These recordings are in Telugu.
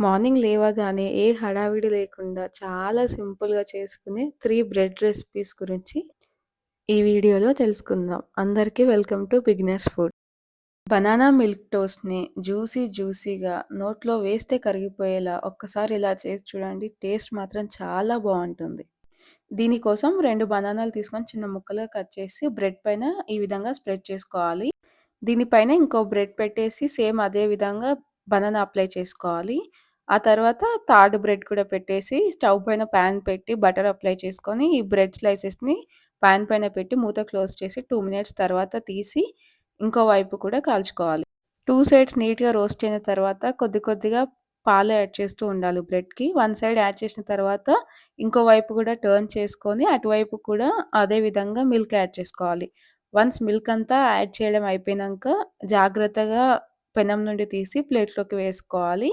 మార్నింగ్ లేవగానే ఏ హడావిడి లేకుండా చాలా సింపుల్‌గా చేసుకునే 3 బ్రెడ్ రెసిపీస్ గురించి ఈ వీడియోలో తెలుసుకుందాం. అందరికీ welcome to beginners food. Banana milk టోస్ట్‌ని జ్యూసీగా నోట్లో వేస్తే కరిగిపోయేలా ఒక్కసారి ఇలా చేసి చూడండి. టేస్ట్ మాత్రం చాలా బావుంటుంది. దీనికోసం 2 బనానాలు తీసుకొని చిన్న ముక్కలుగా కట్ చేసి బ్రెడ్ పైన ఈ విధంగా స్ప్రెడ్ చేసుకోవాలి. దీనిపైన ఇంకో బ్రెడ్ పెట్టేసి సేమ్ అదే విధంగా బనానా అప్లై చేసుకోవాలి. ఆ తర్వాత థర్డ్ బ్రెడ్ కూడా పెట్టేసి స్టవ్ పైన పాన్ పెట్టి బటర్ అప్లై చేసుకొని ఈ బ్రెడ్ స్లైసెస్‌ని పాన్ పైన పెట్టి మూత క్లోజ్ చేసి 2 మినిట్స్ తర్వాత తీసి ఇంకో వైపు కూడా కాల్చుకోవాలి. 2 సైడ్స్ నీట్‌గా రోస్ట్ అయిన తర్వాత కొద్దిగా పాలు యాడ్ చేస్తూ ఉండాలి బ్రెడ్‌కి. వన్ సైడ్ యాడ్ చేసిన తర్వాత ఇంకో వైపు కూడా టర్న్ చేసుకొని అటువైపు కూడా అదే విధంగా మిల్క్ యాడ్ చేసుకోవాలి. వన్స్ మిల్క్ అంతా యాడ్ చేయడం అయిపోయినంక జాగ్రత్తగా పెనం నుండి తీసి ప్లేట్‌లోకి వేసుకోవాలి.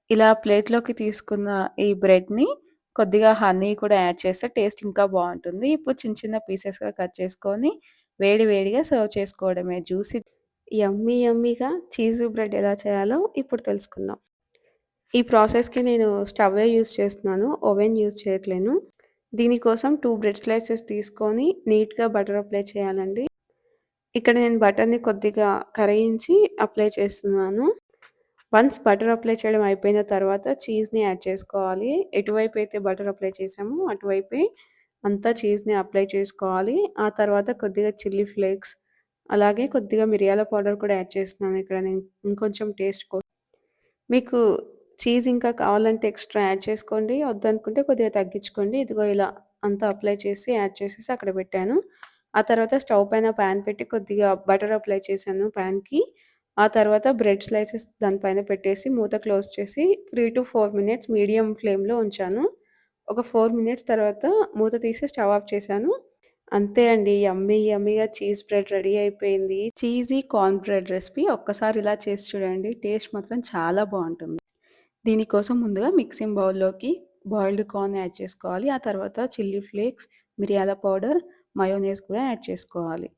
ఇలా ప్లేట్‌లోకి తీసుకున్న ఈ బ్రెడ్‌ని కొద్దిగా హనీ కూడా యాడ్ చేస్తే టేస్ట్ ఇంకా బావుంటుంది. ఇప్పుడు చిన్న పీసెస్‌గా కట్ చేసుకొని వేడిగా సర్వ్ చేసుకోవడమే. యమ్మీగా చీజీ బ్రెడ్ ఎలా చేయాలో ఇప్పుడు తెలుసుకుందాం. ఈ ప్రాసెస్‌కి నేను స్టవ్వే యూజ్ చేస్తున్నాను. ఓవెన్ యూజ్ చేయట్లేను. దీనికోసం 2 బ్రెడ్ స్లైసెస్ తీసుకొని నీట్‌గా బటర్ అప్లై చేయాలండి. ఇక్కడ నేను బటర్‌ని కొద్దిగా కరిగించి అప్లై చేస్తున్నాను. వన్స్ బటర్ అప్లై చేయడం అయిపోయిన తర్వాత చీజ్‌ని యాడ్ చేసుకోవాలి. ఎటువైపైతే బటర్ అప్లై చేసామో అటువైపే అంతా చీజ్‌ని అప్లై చేసుకోవాలి. ఆ తర్వాత కొద్దిగా చిల్లీ ఫ్లేక్స్, అలాగే కొద్దిగా మిరియాల పౌడర్ కూడా యాడ్ చేస్తున్నాను ఇక్కడ నేను ఇంకొంచెం టేస్ట్ కోసం. మీకు చీజ్ ఇంకా కావాలంటే ఎక్స్‌ట్రా యాడ్ చేసుకోండి. వద్దనుకుంటే కొద్దిగా తగ్గించుకోండి. ఇదిగో ఇలా అంతా అప్లై చేసి యాడ్ చేసేసి అక్కడ పెట్టాను. ఆ తర్వాత స్టవ్ పైన పాన్ పెట్టి కొద్దిగా బటర్ అప్లై చేశాను పాన్‌కి. ఆ తర్వాత బ్రెడ్ స్లైసెస్ దాని పైన పెట్టేసి మూత క్లోజ్ చేసి 3-4 మినిట్స్ మీడియం ఫ్లేమ్‌లో ఉంచాను. ఒక 4 మినిట్స్ తర్వాత మూత తీసి స్టవ్ ఆఫ్ చేశాను. అంతే అండి. యమ్మీగా చీజ్ బ్రెడ్ రెడీ అయిపోయింది. చీజీ కార్న్ బ్రెడ్ రెసిపీ ఒక్కసారి ఇలా చేసి చూడండి. టేస్ట్ మాత్రం చాలా బావుంటుంది. దీనికోసం ముందుగా మిక్సింగ్ బౌల్‌లోకి బాయిల్డ్ కార్న్ యాడ్ చేసుకోవాలి. ఆ తర్వాత చిల్లీ ఫ్లేక్స్, మిరియాల పౌడర్, మయోనైస్ కూడా యాడ్ చేసుకోవాలి.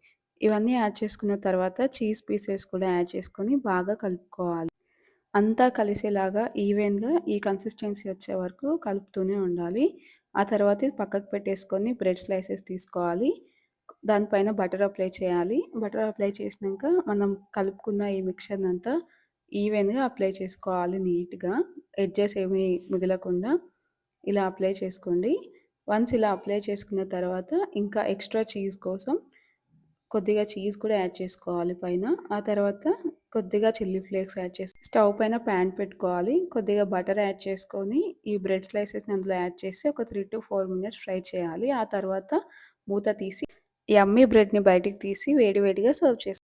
ఇవన్నీ యాడ్ చేసుకున్న తర్వాత చీజ్ పీసెస్ కూడా యాడ్ చేసుకొని బాగా కలుపుకోవాలి. అంతా కలిసేలాగా ఈవెన్‌గా ఈ కన్సిస్టెన్సీ వచ్చే వరకు కలుపుతూనే ఉండాలి. ఆ తర్వాత ఇది పక్కకు పెట్టేసుకొని బ్రెడ్ స్లైసెస్ తీసుకోవాలి. దానిపైన బటర్ అప్లై చేయాలి. బటర్ అప్లై చేసినంక మనం కలుపుకున్న ఈ మిక్చర్‌నంతా ఈవెన్‌గా అప్లై చేసుకోవాలి నీట్‌గా. ఎడ్జెస్ ఏమి మిగలకుండా ఇలా అప్లై చేసుకోండి. వన్స్ ఇలా అప్లై చేసుకున్న తర్వాత ఇంకా ఎక్స్‌ట్రా చీజ్ కోసం కొద్దిగా చీజ్ కూడా యాడ్ చేసుకోవాలి పైన. ఆ తర్వాత కొద్దిగా చిల్లీ ఫ్లేక్స్ యాడ్ చేసి స్టవ్ పైన పాన్ పెట్టుకోవాలి. కొద్దిగా బటర్ యాడ్ చేసుకొని ఈ బ్రెడ్ స్లైసెస్‌ని అందులో యాడ్ చేసి ఒక 3-4 మినిట్స్ ఫ్రై చేయాలి. ఆ తర్వాత మూత తీసి యమ్మీ బ్రెడ్‌ని బయటికి తీసి వేడిగా సర్వ్ చేసుకోవాలి.